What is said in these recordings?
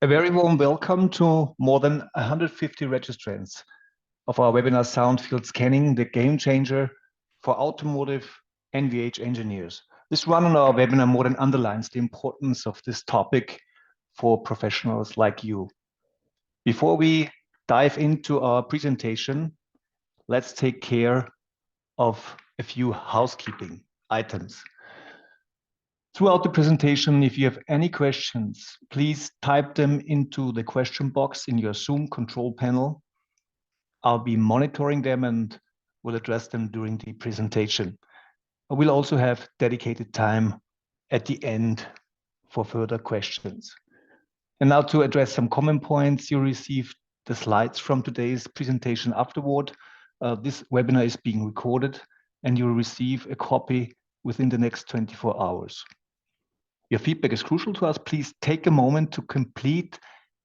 A very warm welcome to more than 150 registrants of our webinar Sound Field Scanning, the game changer for automotive NVH engineers. This run on our webinar more than underlines the importance of this topic for professionals like you. Before we dive into our presentation, let's take care of a few housekeeping items. Throughout the presentation, if you have any questions, please type them into the question box in your Zoom control panel. I'll be monitoring them and will address them during the presentation. I will also have dedicated time at the end for further questions. And now to address some common points, you received the slides from today's presentation afterward. This webinar is being recorded and you will receive a copy within the next 24 hours. Your feedback is crucial to us. Please take a moment to complete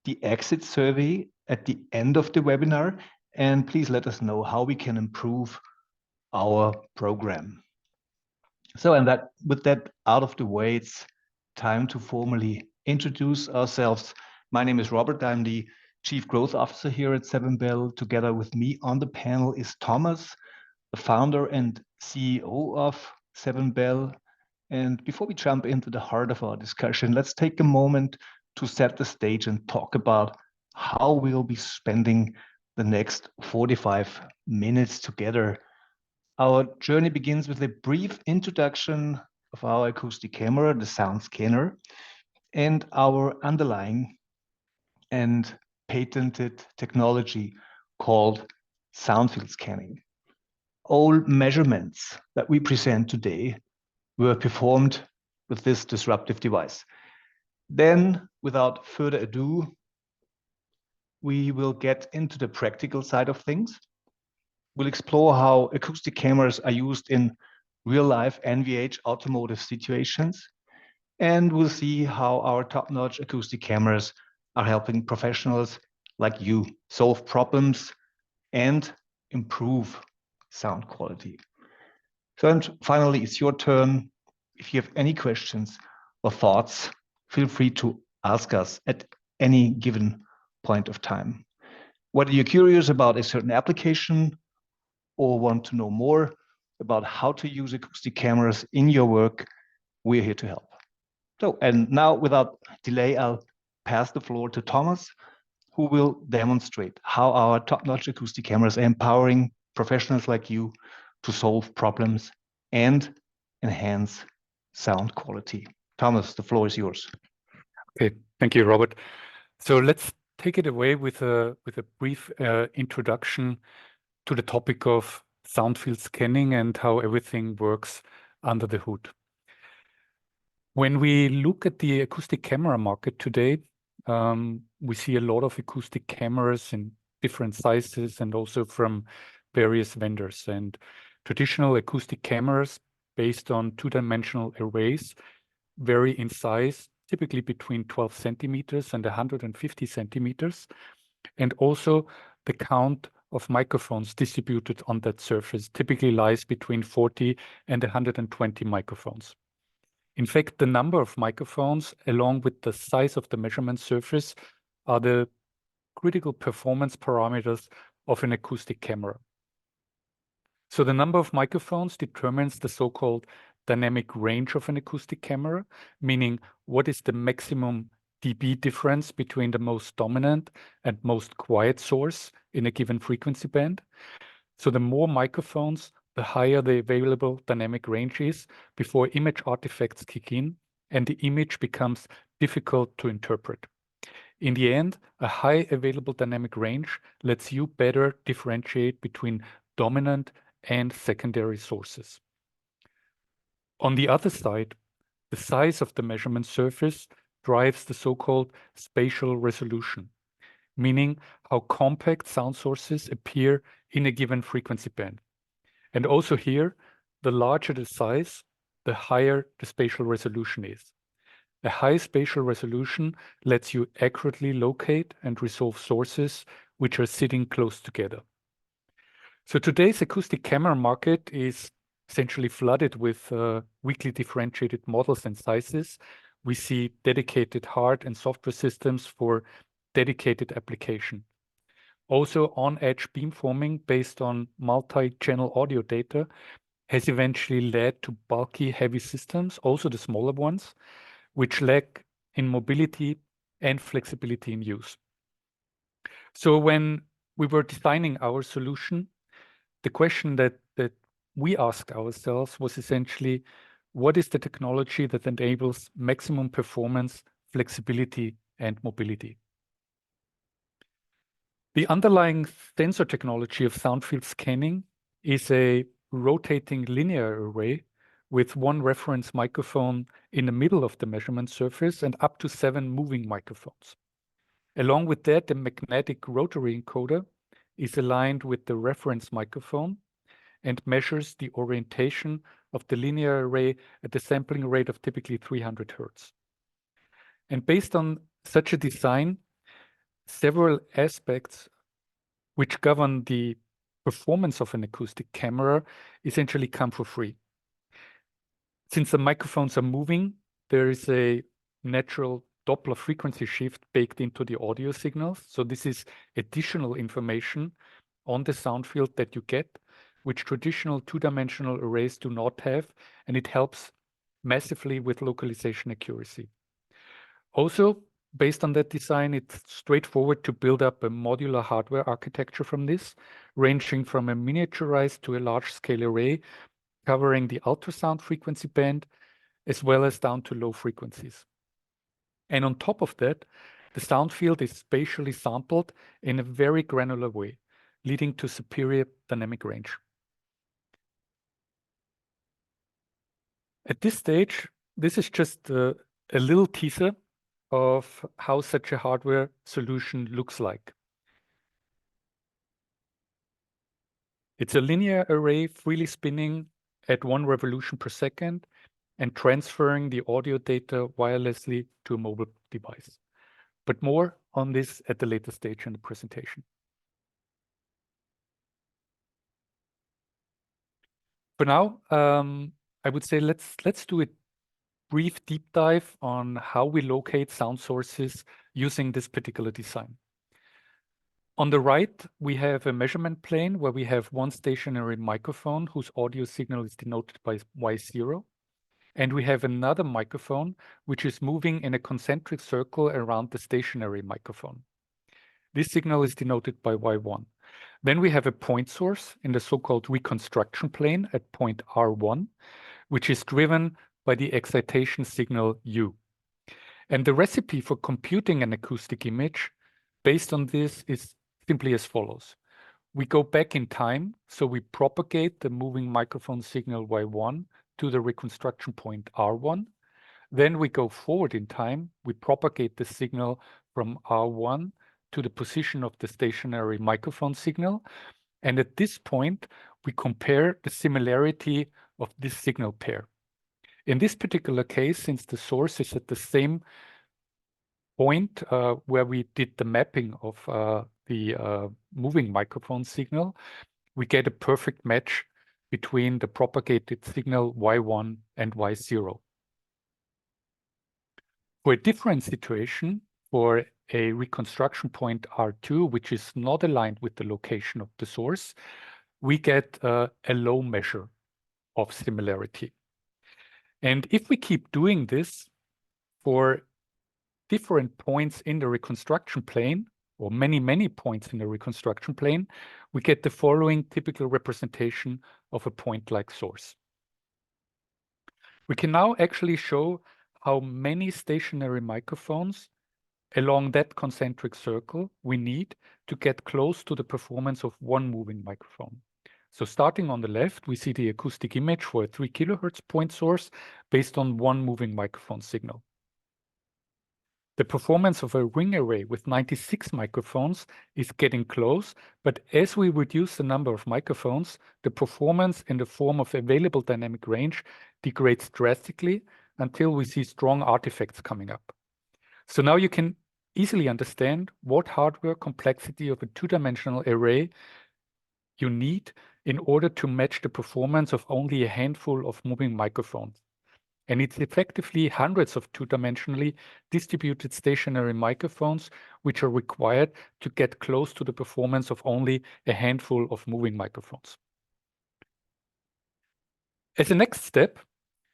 the exit survey at the end of the webinar, and please let us know how we can improve our program. So, with that out of the way, it's time to formally introduce ourselves. My name is Robert. I'm the Chief Growth Officer here at sevenbel. Together with me on the panel is Thomas, the founder and CEO of sevenbel. And before we jump into the heart of our discussion, let's take a moment to set the stage and talk about how we'll be spending the next 45 minutes together. Our journey begins with a brief introduction of our acoustic camera, the soundscanner, and our underlying and patented technology called sound field scanning. All measurements that we present today were performed with this disruptive device. Then, without further ado, we will get into the practical side of things. We'll explore how acoustic cameras are used in real-life NVH automotive situations, and we'll see how our top-notch acoustic cameras are helping professionals like you solve problems and improve sound quality. So, and finally, it's your turn. If you have any questions or thoughts, feel free to ask us at any given point of time. Whether you're curious about a certain application or want to know more about how to use acoustic cameras in your work, we're here to help. So, and now without delay, I'll pass the floor to Thomas, who will demonstrate how our top-notch acoustic cameras are empowering professionals like you to solve problems and enhance sound quality. Thomas, the floor is yours. Okay, thank you, Robert. So let's take it away with a brief introduction to the topic of sound field scanning and how everything works under the hood. When we look at the acoustic camera market today, we see a lot of acoustic cameras in different sizes and also from various vendors. And traditional acoustic cameras based on two-dimensional arrays vary in size, typically between 12 centimeters and 150 centimeters, and also the count of microphones distributed on that surface typically lies between 40 and 120 microphones. In fact, the number of microphones along with the size of the measurement surface are the critical performance parameters of an acoustic camera. So the number of microphones determines the so-called dynamic range of an acoustic camera, meaning what is the maximum dB difference between the most dominant and most quiet source in a given frequency band. So the more microphones, the higher the available dynamic range is before image artifacts kick in and the image becomes difficult to interpret. In the end, a high available dynamic range lets you better differentiate between dominant and secondary sources. On the other side, the size of the measurement surface drives the so-called spatial resolution, meaning how compact sound sources appear in a given frequency band. And also here, the larger the size, the higher the spatial resolution is. A high spatial resolution lets you accurately locate and resolve sources which are sitting close together. So today's acoustic camera market is essentially flooded with weakly differentiated models and sizes, we see dedicated hard and software systems for dedicated application. Also, on-edge beamforming based on multi-channel audio data has eventually led to bulky, heavy systems, also the smaller ones, which lack in mobility and flexibility in use. So when we were designing our solution, the question that we asked ourselves was essentially, what is the technology that enables maximum performance, flexibility, and mobility? The underlying sensor technology of sound field scanning is a rotating linear array with one reference microphone in the middle of the measurement surface and up to 7 moving microphones. Along with that, the magnetic rotary encoder is aligned with the reference microphone and measures the orientation of the linear array at the sampling rate of typically 300 Hertz. And based on such a design, several aspects which govern the performance of an acoustic camera essentially come for free. Since the microphones are moving, there is a natural Doppler frequency shift baked into the audio signals. So this is additional information on the sound field that you get, which traditional two-dimensional arrays do not have, and it helps massively with localization accuracy. Also, based on that design, it's straightforward to build up a modular hardware architecture from this, ranging from a miniaturized to a large-scale array, covering the ultrasound frequency band, as well as down to low frequencies. And on top of that, the sound field is spatially sampled in a very granular way, leading to superior dynamic range. At this stage, this is just a little teaser of how such a hardware solution looks like. It's a linear array freely spinning at 1 revolution per second and transferring the audio data wirelessly to a mobile device. But more on this at the later stage in the presentation. For now, I would say let's do a brief deep dive on how we locate sound sources using this particular design. On the right, we have a measurement plane where we have one stationary microphone whose audio signal is denoted by Y0. And we have another microphone which is moving in a concentric circle around the stationary microphone. This signal is denoted by Y1. Then we have a point source in the so-called reconstruction plane at point R1, which is driven by the excitation signal U. And the recipe for computing an acoustic image based on this is simply as follows. We go back in time, so we propagate the moving microphone signal Y1 to the reconstruction point R1. Then we go forward in time, we propagate the signal from R1 to the position of the stationary microphone signal. And at this point, we compare the similarity of this signal pair. In this particular case, since the source is at the same point where we did the mapping of the moving microphone signal, we get a perfect match between the propagated signal Y1 and Y0. For a different situation, for a reconstruction point R2, which is not aligned with the location of the source, we get a low measure of similarity. And if we keep doing this for different points in the reconstruction plane, or many points in the reconstruction plane, we get the following typical representation of a point-like source. We can now actually show how many stationary microphones along that concentric circle we need to get close to the performance of one moving microphone. So starting on the left, we see the acoustic image for a 3 kilohertz point source based on one moving microphone signal. The performance of a ring array with 96 microphones is getting close, but as we reduce the number of microphones, the performance in the form of available dynamic range degrades drastically until we see strong artifacts coming up. So now you can easily understand what hardware complexity of a two-dimensional array you need in order to match the performance of only a handful of moving microphones. And it's effectively hundreds of two-dimensionally distributed stationary microphones, which are required to get close to the performance of only a handful of moving microphones. As a next step,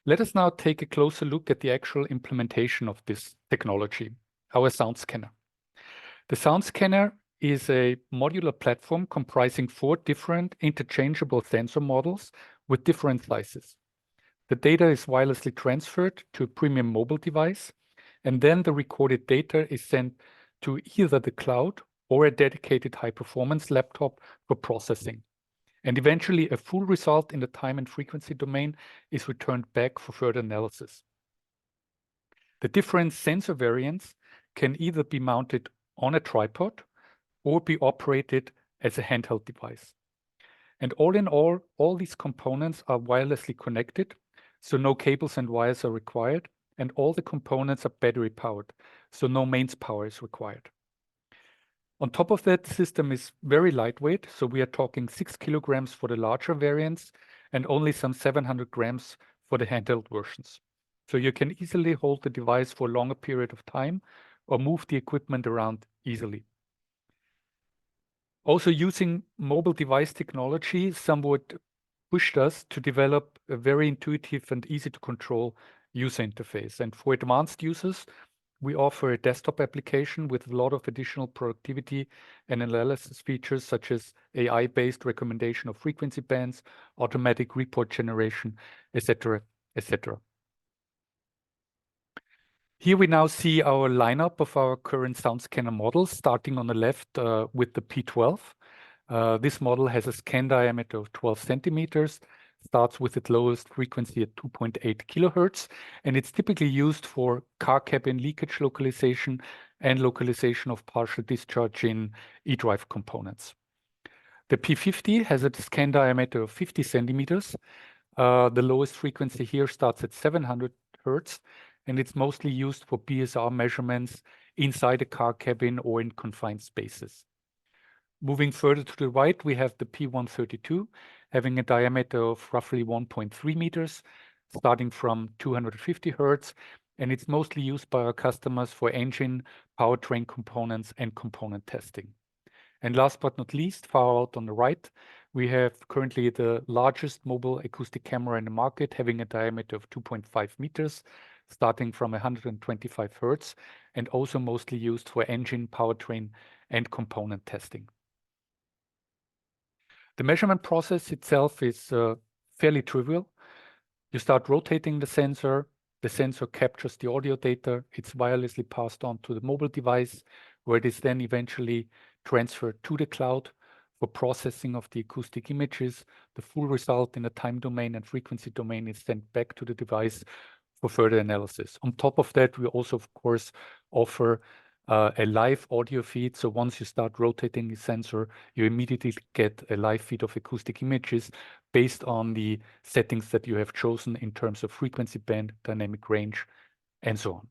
let us now take a closer look at the actual implementation of this technology, our sound scanner. The sound scanner is a modular platform comprising 4 different interchangeable sensor models with different sizes. The data is wirelessly transferred to a premium mobile device, and then the recorded data is sent to either the cloud or a dedicated high-performance laptop for processing. And eventually, a full result in the time and frequency domain is returned back for further analysis. The different sensor variants can either be mounted on a tripod or be operated as a handheld device. And all in all these components are wirelessly connected, so no cables and wires are required, and all the components are battery powered, so no mains power is required. On top of that, the system is very lightweight, so we are talking 6 kilograms for the larger variants and only some 700 grams for the handheld versions. So you can easily hold the device for a longer period of time or move the equipment around easily. Also, using mobile device technology somewhat pushed us to develop a very intuitive and easy to control user interface. And for advanced users, we offer a desktop application with a lot of additional productivity and analysis features, such as AI-based recommendation of frequency bands, automatic report generation, etc., etc. Here we now see our lineup of our current sound scanner models, starting on the left with the P12. This model has a scan diameter of 12 centimeters, starts with its lowest frequency at 2.8 kilohertz, and it's typically used for car cabin leakage localization and localization of partial discharge in e-drive components. The P50 has a scan diameter of 50 centimeters. The lowest frequency here starts at 700 hertz, and it's mostly used for BSR measurements inside a car cabin or in confined spaces. Moving further to the right, we have the P132, having a diameter of roughly 1.3 meters, starting from 250 hertz, and it's mostly used by our customers for engine, powertrain components, and component testing. And last but not least, far out on the right, we have currently the largest mobile acoustic camera in the market, having a diameter of 2.5 meters, starting from 125 hertz, and also mostly used for engine, powertrain, and component testing. The measurement process itself is fairly trivial. You start rotating the sensor captures the audio data, it's wirelessly passed on to the mobile device, where it is then eventually transferred to the cloud for processing of the acoustic images. The full result in the time domain and frequency domain is sent back to the device for further analysis. On top of that, we also, of course, offer a live audio feed. So once you start rotating the sensor, you immediately get a live feed of acoustic images based on the settings that you have chosen in terms of frequency band, dynamic range, and so on.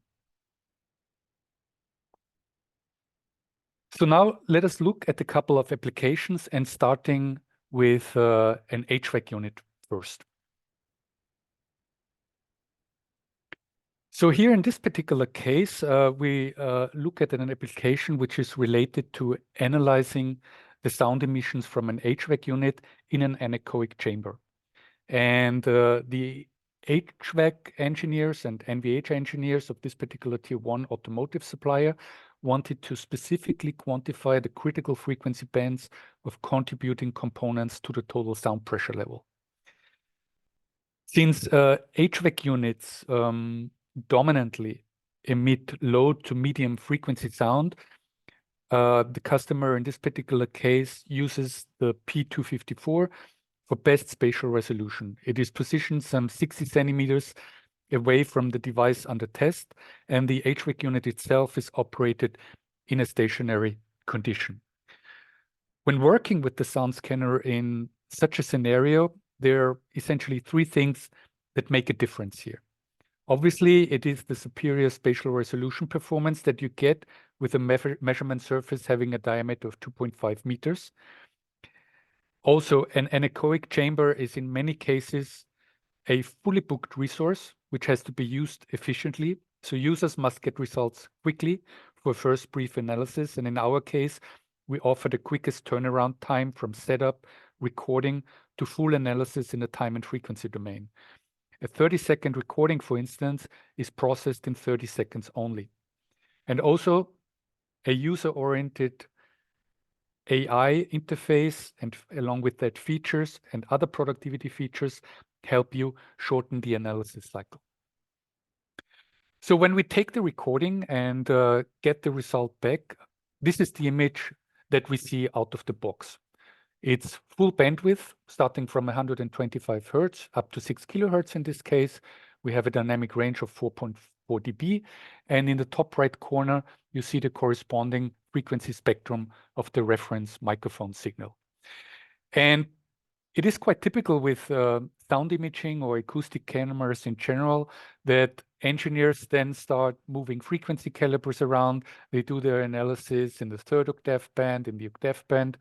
So now let us look at a couple of applications, and starting with an HVAC unit first. So here in this particular case, we look at an application which is related to analyzing the sound emissions from an HVAC unit in an anechoic chamber. And the HVAC engineers and NVH engineers of this particular tier 1 automotive supplier wanted to specifically quantify the critical frequency bands of contributing components to the total sound pressure level. Since HVAC units dominantly emit low to medium frequency sound, the customer in this particular case uses the P254 for best spatial resolution. It is positioned some 60 centimeters away from the device under test, and the HVAC unit itself is operated in a stationary condition. When working with the sound scanner in such a scenario, there are essentially 3 things that make a difference here. Obviously, it is the superior spatial resolution performance that you get with a measurement surface having a diameter of 2.5 meters. Also, an anechoic chamber is in many cases a fully booked resource which has to be used efficiently. So users must get results quickly for first brief analysis. And in our case, we offer the quickest turnaround time from setup, recording to full analysis in the time and frequency domain. A 30-second recording, for instance, is processed in 30 seconds only. And also a user-oriented AI interface and along with that features and other productivity features help you shorten the analysis cycle. So when we take the recording and get the result back, this is the image that we see out of the box. It's full bandwidth, starting from 125 Hertz up to 6 kilohertz in this case. We have a dynamic range of 4.4 dB. And in the top right corner, you see the corresponding frequency spectrum of the reference microphone signal. And it is quite typical with sound imaging or acoustic cameras in general that engineers then start moving frequency calibers around. They do their analysis in the third octave band, in the octave band.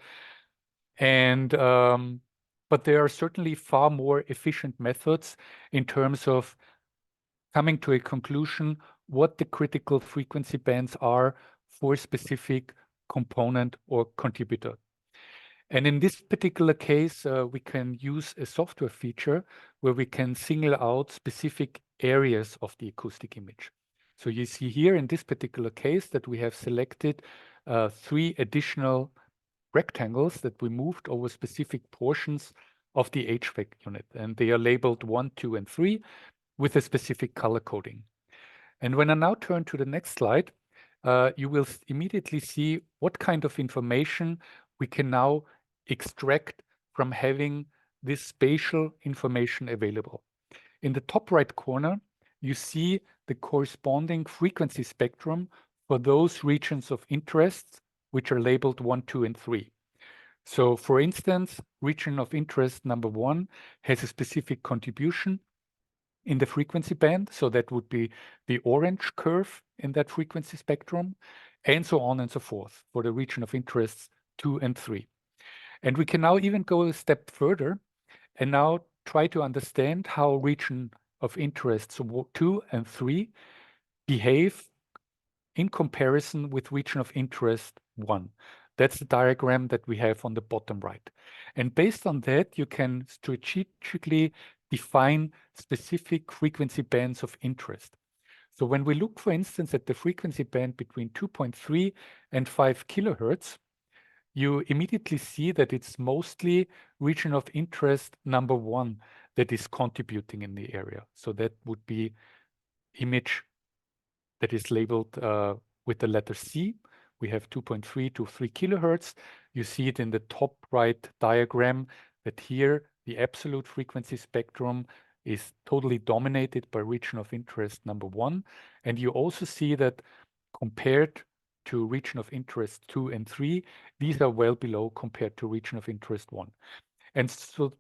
And but there are certainly far more efficient methods in terms of coming to a conclusion what the critical frequency bands are for a specific component or contributor. And in this particular case, we can use a software feature where we can single out specific areas of the acoustic image. So you see here in this particular case that we have selected 3 additional rectangles that we moved over specific portions of the HVAC unit. And they are labeled 1, 2, and 3 with a specific color coding. And when I now turn to the next slide, you will immediately see what kind of information we can now extract from having this spatial information available. In the top right corner, you see the corresponding frequency spectrum for those regions of interest which are labeled 1, 2, and 3. So for instance, region of interest number 1 has a specific contribution in the frequency band. So that would be the orange curve in that frequency spectrum, and so on and so forth for the region of interests 2 and 3. And we can now even go a step further and now try to understand how region of interests 2 and 3 behave in comparison with region of interest 1. That's the diagram that we have on the bottom right. And based on that, you can strategically define specific frequency bands of interest. So when we look, for instance, at the frequency band between 2.3 and 5 kilohertz, you immediately see that it's mostly region of interest number 1 that is contributing in the area. So that would be image that is labeled with the letter C. We have 2.3 to 3 kilohertz. You see it in the top right diagram that here the absolute frequency spectrum is totally dominated by region of interest number 1. And you also see that compared to region of interest 2 and 3, these are well below compared to region of interest 1. And so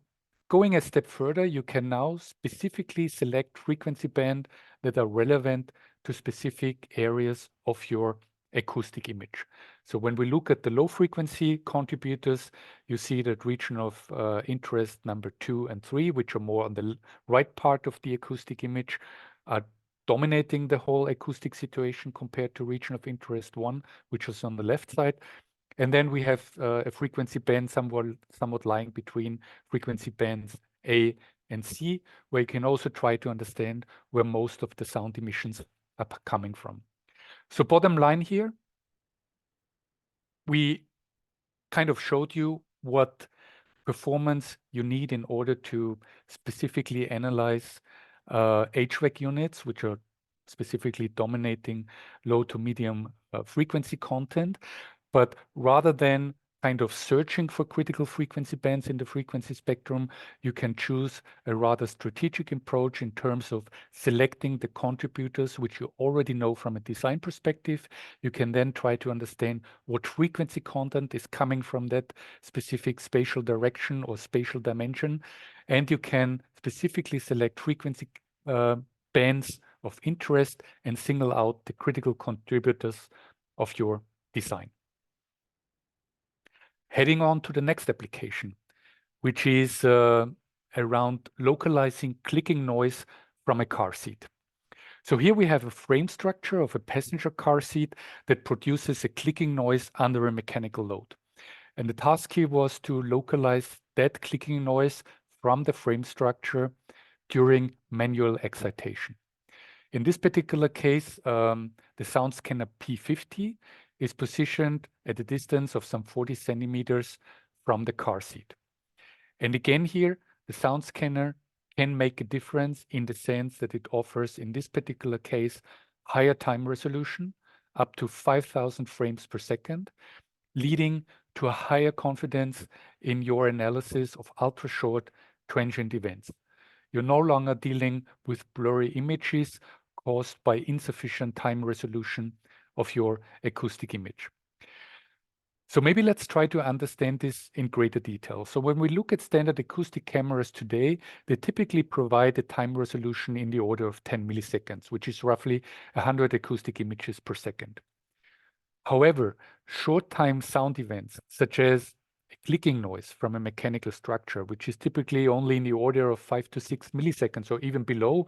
going a step further, you can now specifically select frequency band that are relevant to specific areas of your acoustic image. So when we look at the low frequency contributors, you see that region of interest number 2 and 3, which are more on the right part of the acoustic image, are dominating the whole acoustic situation compared to region of interest 1, which is on the left side. And then we have a frequency band somewhat lying between frequency bands A and C, where you can also try to understand where most of the sound emissions are coming from. So bottom line here, we kind of showed you what performance you need in order to specifically analyze HVAC units, which are specifically dominating low to medium frequency content. But rather than kind of searching for critical frequency bands in the frequency spectrum, you can choose a rather strategic approach in terms of selecting the contributors, which you already know from a design perspective. You can then try to understand what frequency content is coming from that specific spatial direction or spatial dimension. And you can specifically select frequency bands of interest and single out the critical contributors of your design. Heading on to the next application, which is around localizing clicking noise from a car seat. So here we have a frame structure of a passenger car seat that produces a clicking noise under a mechanical load. And the task here was to localize that clicking noise from the frame structure during manual excitation. In this particular case, the SoundScanner P50 is positioned at a distance of some 40 centimeters from the car seat. And again here, the SoundScanner can make a difference in the sense that it offers, in this particular case, higher time resolution, up to 5,000 frames per second, leading to a higher confidence in your analysis of ultra-short transient events. You're no longer dealing with blurry images caused by insufficient time resolution of your acoustic image. So maybe let's try to understand this in greater detail. So when we look at standard acoustic cameras today, they typically provide a time resolution in the order of 10 milliseconds, which is roughly 100 acoustic images per second. However, short time sound events, such as a clicking noise from a mechanical structure, which is typically only in the order of 5 to 6 milliseconds or even below,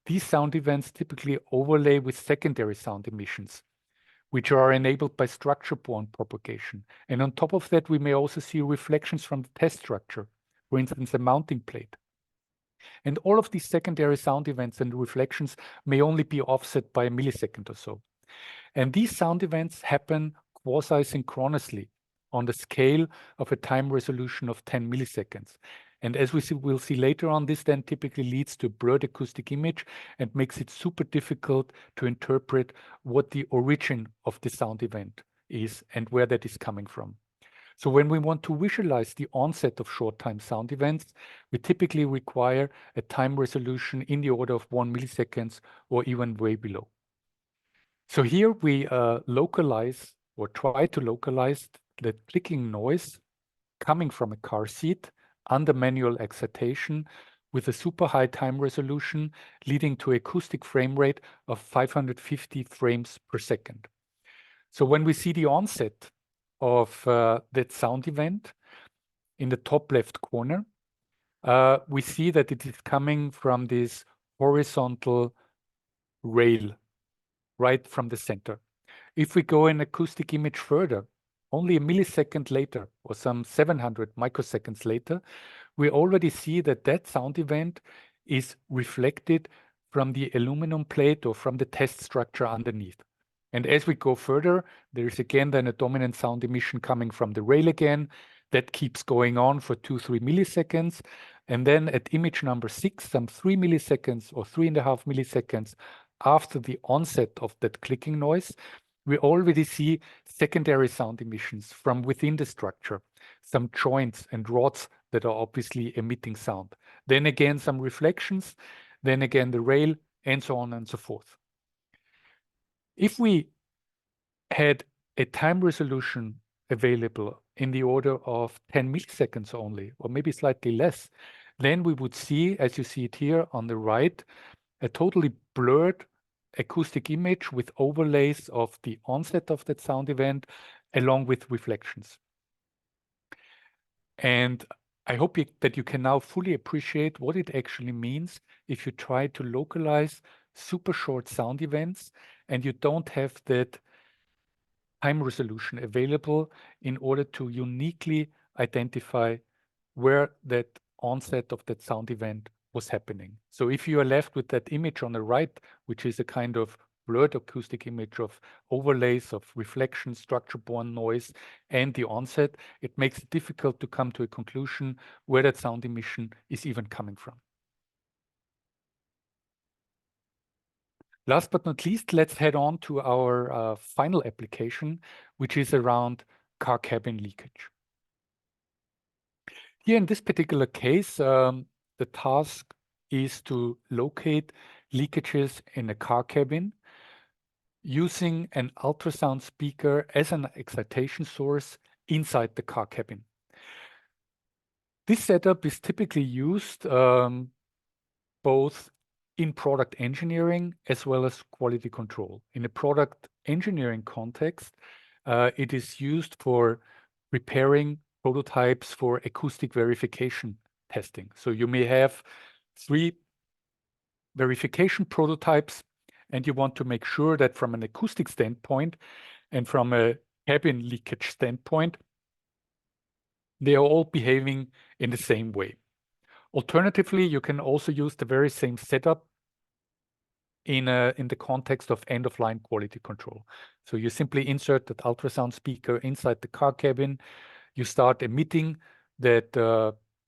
these sound events typically overlay with secondary sound emissions, which are enabled by structure-borne propagation. And on top of that, we may also see reflections from the test structure, for instance, a mounting plate. And all of these secondary sound events and reflections may only be offset by a millisecond or so. And these sound events happen quasi-synchronously on the scale of a time resolution of 10 milliseconds. And as we'll see later on, this then typically leads to a blurred acoustic image and makes it super difficult to interpret what the origin of the sound event is and where that is coming from. So when we want to visualize the onset of short-time sound events, we typically require a time resolution in the order of 1 milliseconds or even way below. So here we localize or try to localize the clicking noise coming from a car seat under manual excitation with a super high time resolution, leading to acoustic frame rate of 550 frames per second. So when we see the onset of that sound event in the top left corner, we see that it is coming from this horizontal rail right from the center. If we go an acoustic image further, only a millisecond later, or some 700 microseconds later, we already see that that sound event is reflected from the aluminum plate or from the test structure underneath. And as we go further, there is again then a dominant sound emission coming from the rail again. That keeps going on for 2-3 milliseconds. And then at image number 6, some 3 milliseconds or 3.5 milliseconds after the onset of that clicking noise, we already see secondary sound emissions from within the structure, some joints and rods that are obviously emitting sound. Then again, some reflections, then again the rail, and so on and so forth. If we had a time resolution available in the order of 10 milliseconds only, or maybe slightly less, then we would see, as you see it here on the right, a totally blurred acoustic image with overlays of the onset of that sound event along with reflections. And I hope that you can now fully appreciate what it actually means if you try to localize super short sound events and you don't have that time resolution available in order to uniquely identify where that onset of that sound event was happening. So if you are left with that image on the right, which is a kind of blurred acoustic image of overlays of reflection, structure-borne noise, and the onset, it makes it difficult to come to a conclusion where that sound emission is even coming from. Last but not least, let's head on to our final application, which is around car cabin leakage. Here in this particular case, the task is to locate leakages in a car cabin using an ultrasound speaker as an excitation source inside the car cabin. This setup is typically used both in product engineering as well as quality control. In a product engineering context, it is used for preparing prototypes for acoustic verification testing. So you may have 3 verification prototypes, and you want to make sure that from an acoustic standpoint and from a cabin leakage standpoint, they are all behaving in the same way. Alternatively, you can also use the very same setup in the context of end-of-line quality control. So you simply insert that ultrasound speaker inside the car cabin. You start emitting that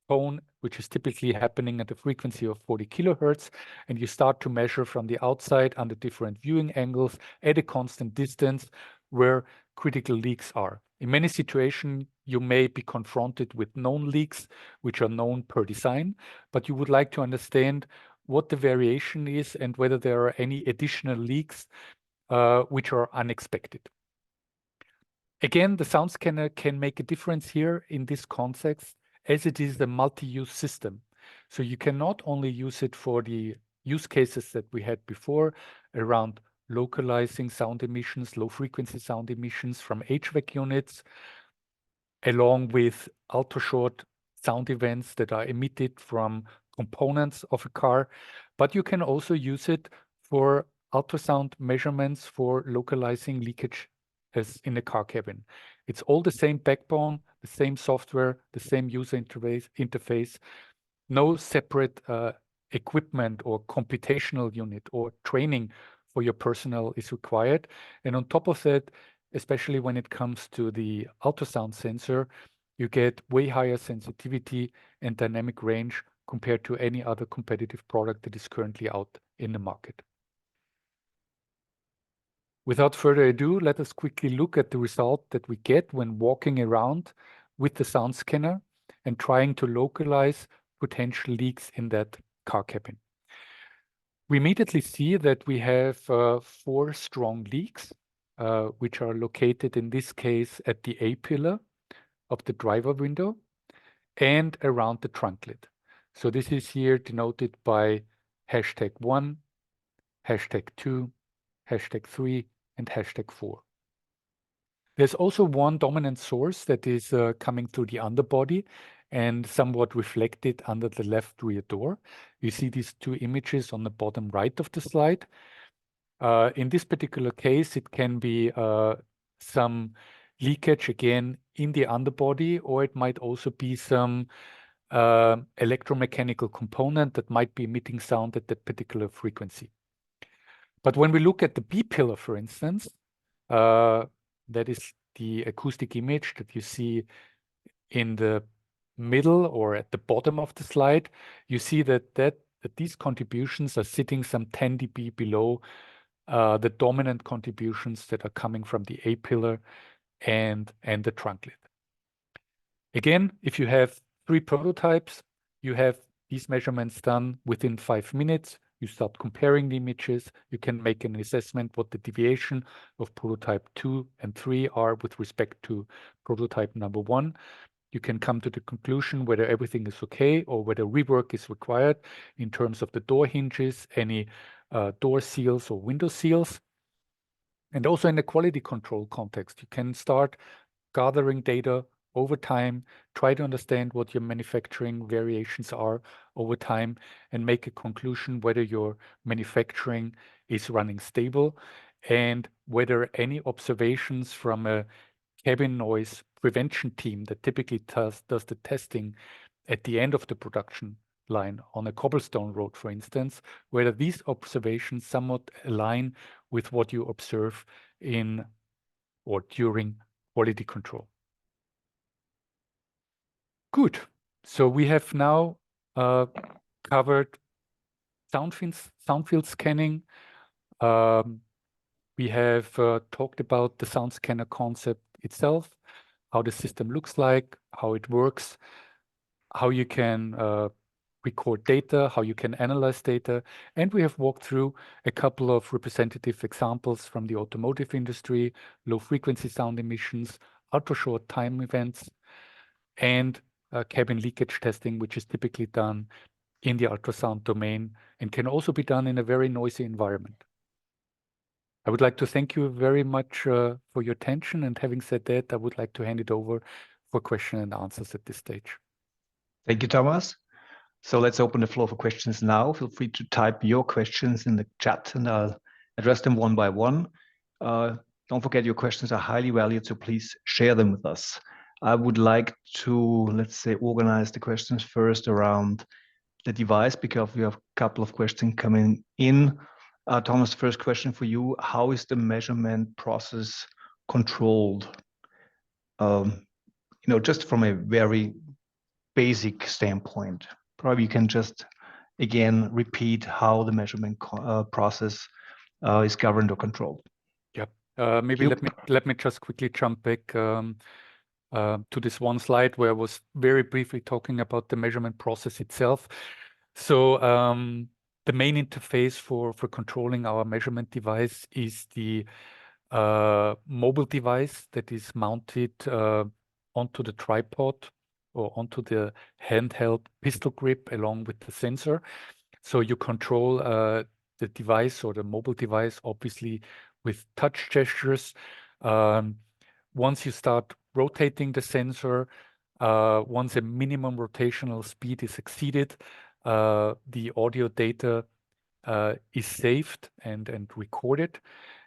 tone, which is typically happening at a frequency of 40 kilohertz, and you start to measure from the outside under different viewing angles at a constant distance where critical leaks are. In many situations, you may be confronted with known leaks, which are known per design, but you would like to understand what the variation is and whether there are any additional leaks which are unexpected. Again, the sound scanner can make a difference here in this context, as it is a multi-use system. So you can not only use it for the use cases that we had before around localizing sound emissions, low frequency sound emissions from HVAC units, along with ultra-short sound events that are emitted from components of a car, but you can also use it for ultrasound measurements for localizing leakage as in a car cabin. It's all the same backbone, the same software, the same user interface. No separate equipment or computational unit or training for your personnel is required. And on top of that, especially when it comes to the ultrasound sensor, you get way higher sensitivity and dynamic range compared to any other competitive product that is currently out in the market. Without further ado, let us quickly look at the result that we get when walking around with the sound scanner and trying to localize potential leaks in that car cabin. We immediately see that we have 4 strong leaks, which are located in this case at the A-pillar of the driver window and around the trunk lid. So this is here denoted by #1, #2, #3, and #4. There's also one dominant source that is coming through the underbody and somewhat reflected under the left rear door. You see these 2 images on the bottom right of the slide. In this particular case, it can be some leakage again in the underbody, or it might also be some electromechanical component that might be emitting sound at that particular frequency. But when we look at the B pillar, for instance, that is the acoustic image that you see in the middle or at the bottom of the slide, you see that these contributions are sitting some 10 dB below the dominant contributions that are coming from the A pillar and the trunk lid. Again, if you have 3 prototypes, you have these measurements done within 5 minutes. You start comparing the images. You can make an assessment what the deviation of prototype 2 and 3 are with respect to prototype number 1. You can come to the conclusion whether everything is okay or whether rework is required in terms of the door hinges, any door seals or window seals. And also in the quality control context, you can start gathering data over time, try to understand what your manufacturing variations are over time, and make a conclusion whether your manufacturing is running stable and whether any observations from a cabin noise prevention team that typically does the testing at the end of the production line on a cobblestone road, for instance, whether these observations somewhat align with what you observe in or during quality control. Good. So we have now covered sound field scanning. We have talked about the sound scanner concept itself, how the system looks like, how it works, how you can record data, how you can analyze data. And we have walked through a couple of representative examples from the automotive industry, low frequency sound emissions, ultra short time events, and cabin leakage testing, which is typically done in the ultrasound domain and can also be done in a very noisy environment. I would like to thank you very much for your attention. And having said that, I would like to hand it over for question and answers at this stage. Thank you, Thomas. So let's open the floor for questions now. Feel free to type your questions in the chat and I'll address them one by one. Don't forget your questions are highly valued, so please share them with us. I would like to, let's say, organize the questions first around the device because we have a couple of questions coming in. Thomas, first question for you. How is the measurement process controlled? Just from a very basic standpoint. Probably you can just, again, repeat how the measurement process is governed or controlled. Yeah. Maybe let me just quickly jump back to this one slide where I was very briefly talking about the measurement process itself. So the main interface for controlling our measurement device is the mobile device that is mounted onto the tripod or onto the handheld pistol grip along with the sensor. So you control the device or the mobile device, obviously, with touch gestures. Once you start rotating the sensor, once a minimum rotational speed is exceeded, the audio data is saved and recorded.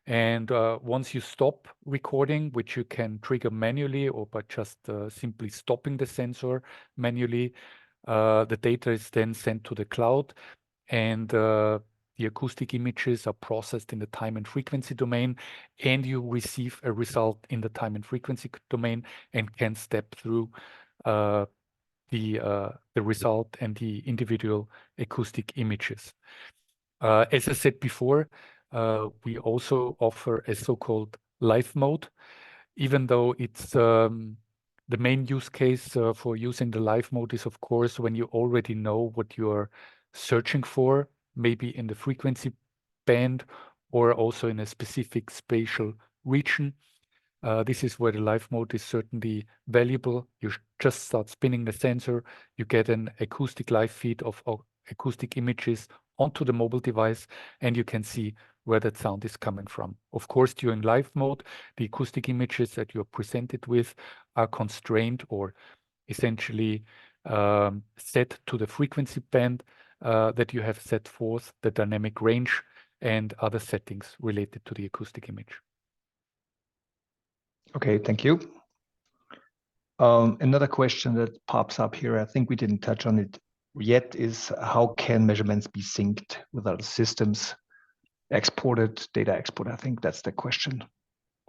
And once you stop recording, which you can trigger manually or by just simply stopping the sensor manually, the data is then sent to the cloud, and the acoustic images are processed in the time and frequency domain, and you receive a result in the time and frequency domain and can step through the result and the individual acoustic images. As I said before, we also offer a so-called live mode, even though it's the main use case for using the live mode is, of course, when you already know what you're searching for, maybe in the frequency band or also in a specific spatial region. This is where the live mode is certainly valuable. You just start spinning the sensor, you get an acoustic live feed of acoustic images onto the mobile device, and you can see where that sound is coming from. Of course, during live mode, the acoustic images that you're presented with are constrained or essentially set to the frequency band that you have set forth, the dynamic range, and other settings related to the acoustic image. Okay, thank you. Another question that pops up here, I think we didn't touch on it yet, is how can measurements be synced with other systems, exported, data export? I think that's the question.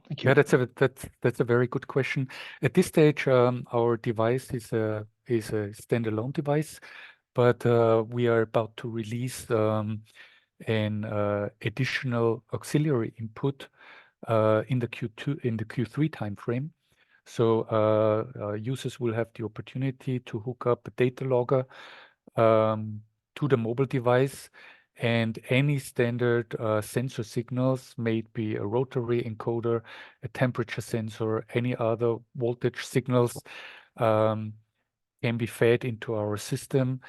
Thank you. Yeah, that's a very good question. At this stage, our device is a standalone device, but we are about to release an additional auxiliary input in the Q3 timeframe. So users will have the opportunity to hook up a data logger to the mobile device, and any standard sensor signals, may it be a rotary encoder, a temperature sensor, any other voltage signals, can be fed into our system.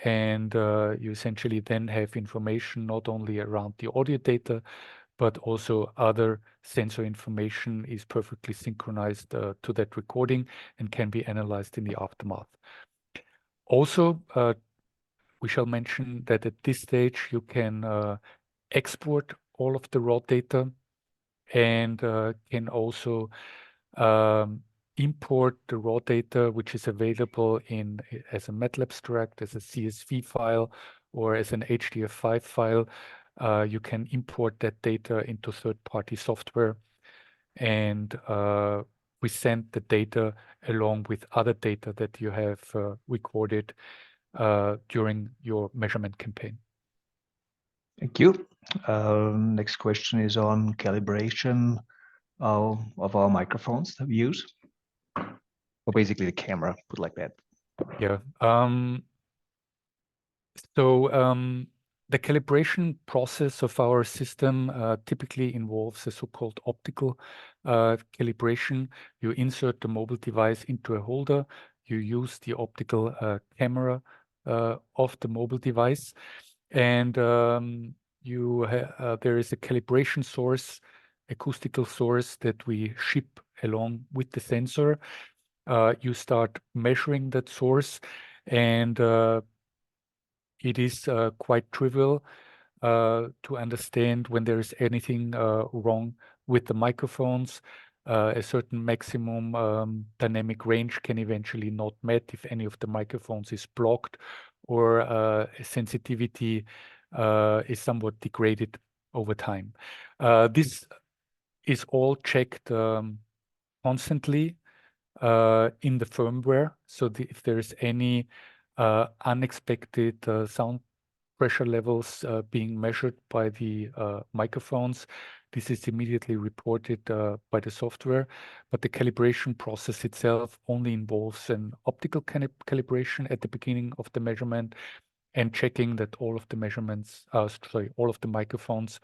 And you essentially then have information not only around the audio data, but also other sensor information is perfectly synchronized to that recording and can be analyzed in the aftermath. Also, we shall mention that at this stage, you can export all of the raw data and can also import the raw data, which is available as a MATLAB abstract, as a CSV file, or as an HDF5 file. You can import that data into third-party software and present the data along with other data that you have recorded during your measurement campaign. Thank you. Next question is on calibration of our microphones that we use. Or basically the camera, put like that. Yeah. So the calibration process of our system typically involves a so-called optical calibration. You insert the mobile device into a holder. You use the optical camera of the mobile device, and there is a calibration source, acoustical source that we ship along with the sensor. You start measuring that source, and it is quite trivial to understand when there is anything wrong with the microphones. A certain maximum dynamic range can eventually not met if any of the microphones is blocked, or sensitivity is somewhat degraded over time. This is all checked constantly in the firmware. So if there is any unexpected sound pressure levels being measured by the microphones, this is immediately reported by the software. But the calibration process itself only involves an optical calibration at the beginning of the measurement, and checking that all of the measurements, all of the microphones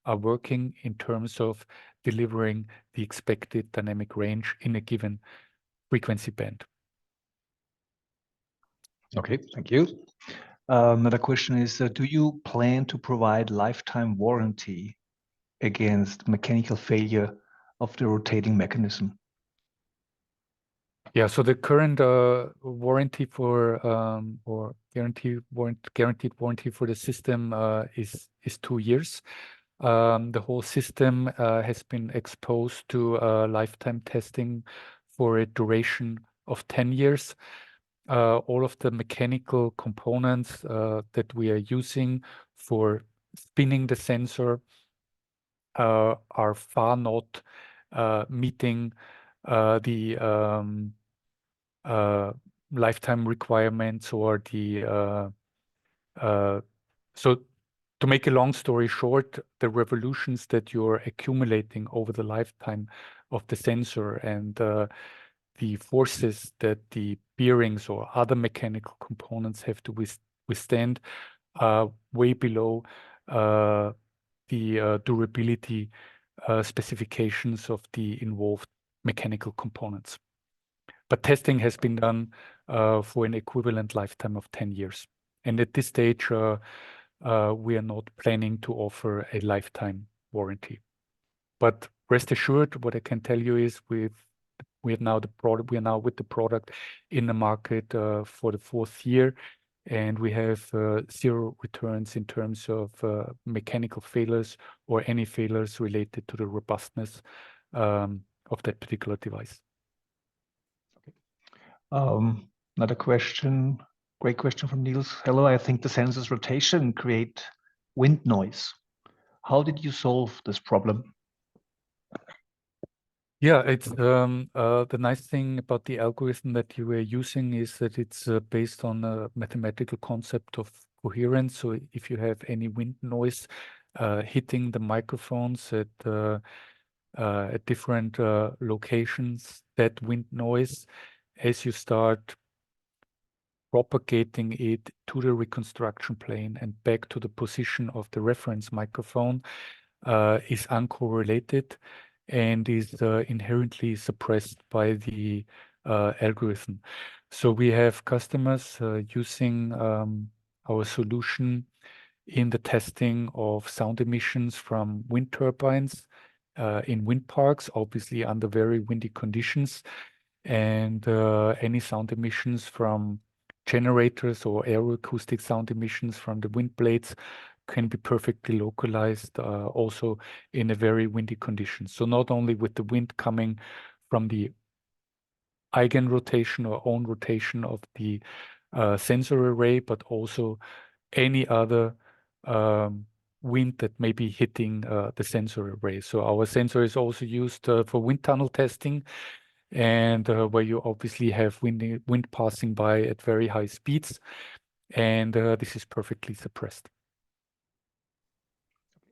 are working in terms of delivering the expected dynamic range in a given frequency band. Okay, thank you. Another question is, do you plan to provide lifetime warranty against mechanical failure of the rotating mechanism? Yeah, so the current warranty for or guaranteed warranty for the system is 2 years. The whole system has been exposed to lifetime testing for a duration of 10 years. All of the mechanical components that we are using for spinning the sensor are far not meeting the lifetime requirements, or the so to make a long story short, the revolutions that you're accumulating over the lifetime of the sensor, and the forces that the bearings or other mechanical components have to withstand are way below the durability specifications of the involved mechanical components. But testing has been done for an equivalent lifetime of 10 years. And at this stage, we are not planning to offer a lifetime warranty. But rest assured, what I can tell you is we are now with the product in the market for the 4th year, and we have 0 returns in terms of mechanical failures or any failures related to the robustness of that particular device. Another question, great question from Niels. Hello, I think the sensor's rotation create wind noise. How did you solve this problem? Yeah, it's the nice thing about the algorithm that you were using is that it's based on a mathematical concept of coherence. So if you have any wind noise hitting the microphones at different locations, that wind noise, as you start propagating it to the reconstruction plane and back to the position of the reference microphone, is uncorrelated and is inherently suppressed by the algorithm. So we have customers using our solution in the testing of sound emissions from wind turbines in wind parks, obviously under very windy conditions, and any sound emissions from generators or aeroacoustic sound emissions from the wind blades can be perfectly localized also in a very windy condition. So not only with the wind coming from the eigen rotation or own rotation of the sensor array, but also any other wind that may be hitting the sensor array. So our sensor is also used for wind tunnel testing, and where you obviously have wind passing by at very high speeds, and this is perfectly suppressed.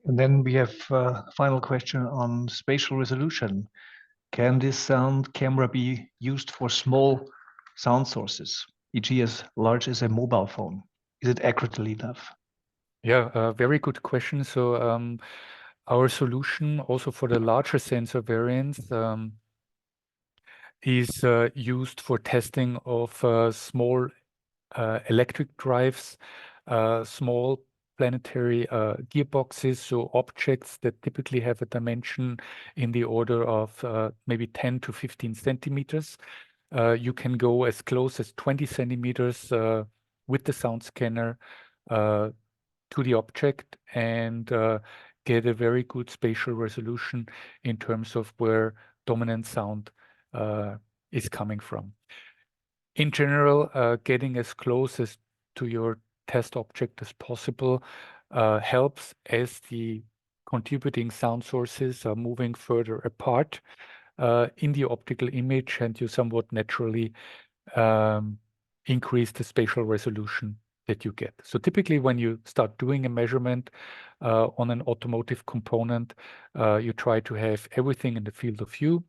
And then we have a final question on spatial resolution. Can this sound camera be used for small sound sources, e.g. as large as a mobile phone? Is it accurately enough? Yeah, very good question. So our solution also for the larger sensor variants is used for testing of small electric drives, small planetary gearboxes, so objects that typically have a dimension in the order of maybe 10 to 15 centimeters. You can go as close as 20 centimeters with the sound scanner to the object and get a very good spatial resolution in terms of where dominant sound is coming from. In general, getting as close as to your test object as possible helps as the contributing sound sources are moving further apart in the optical image, and you somewhat naturally increase the spatial resolution that you get. So typically when you start doing a measurement on an automotive component, you try to have everything in the field of view.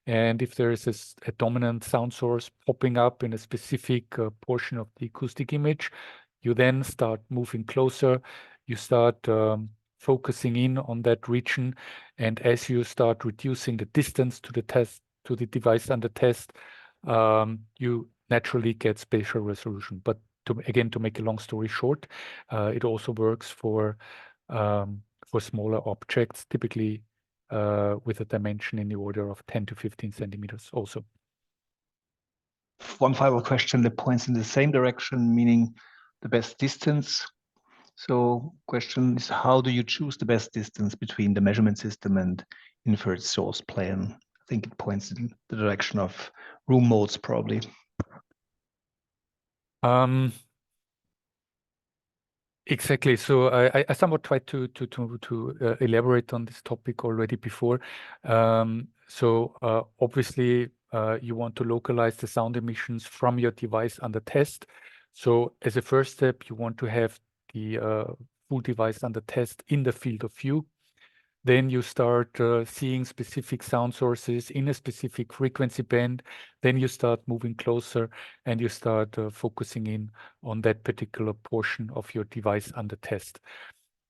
And if there is a dominant sound source popping up in a specific portion of the acoustic image, you then start moving closer, you start focusing in on that region. And as you start reducing the distance to the test, to the device under test, you naturally get spatial resolution. But to make a long story short, it also works for smaller objects, typically with a dimension in the order of 10 to 15 centimeters also. One final question that points in the same direction, meaning the best distance. So question is, how do you choose the best distance between the measurement system and inferred source plane? I think it points in the direction of room modes, probably. Exactly. So I somewhat tried to elaborate on this topic already before. Obviously, you want to localize the sound emissions from your device under test. So as a first step, you want to have the full device under test in the field of view. Then you start seeing specific sound sources in a specific frequency band. Then you start moving closer and you start focusing in on that particular portion of your device under test.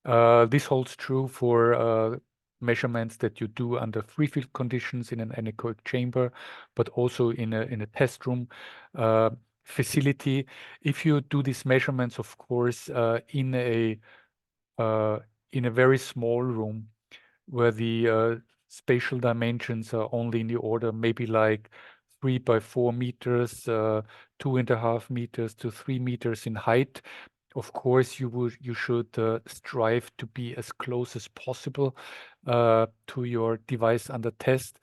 This holds true for measurements that you do under free field conditions in an anechoic chamber, but also in a test room facility. If you do these measurements, of course, in a very small room, where the spatial dimensions are only in the order maybe like 3 by 4 meters, 2.5 meters to 3 meters in height. Of course, you should strive to be as close as possible to your device under test,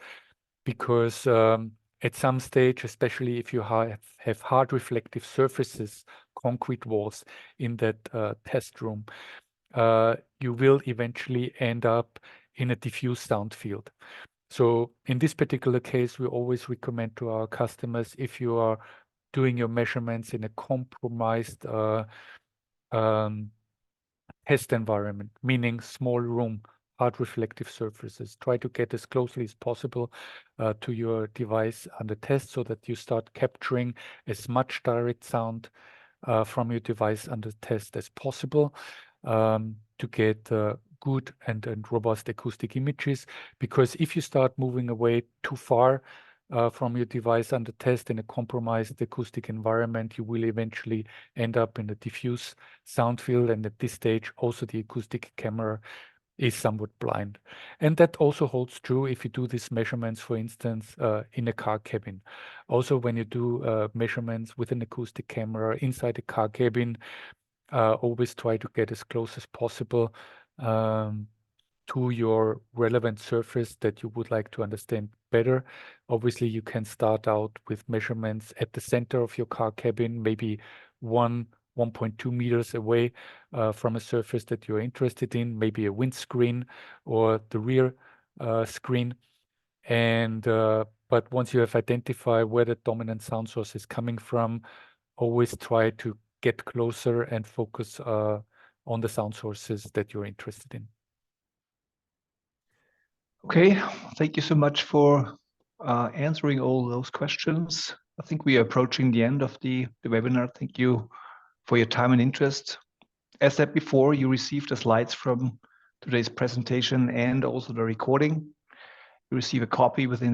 because at some stage, especially if you have hard reflective surfaces, concrete walls in that test room, you will eventually end up in a diffuse sound field. So in this particular case, we always recommend to our customers, if you are doing your measurements in a compromised test environment, meaning small room, hard reflective surfaces, try to get as closely as possible to your device under test, so that you start capturing as much direct sound from your device under test as possible, to get good and robust acoustic images. Because if you start moving away too far from your device under test in a compromised acoustic environment, you will eventually end up in a diffuse sound field. And at this stage, also the acoustic camera is somewhat blind. And that also holds true if you do these measurements, for instance, in a car cabin. Also, when you do measurements with an acoustic camera inside a car cabin, always try to get as close as possible to your relevant surface that you would like to understand better. Obviously, you can start out with measurements at the center of your car cabin, maybe 1.2 meters away from a surface that you're interested in, maybe a windscreen or the rear screen. And but once you have identified where the dominant sound source is coming from, always try to get closer and focus on the sound sources that you're interested in. Okay, thank you so much for answering all those questions. I think we are approaching the end of the webinar. Thank you for your time and interest. As said before, you received the slides from today's presentation and also the recording. You receive a copy within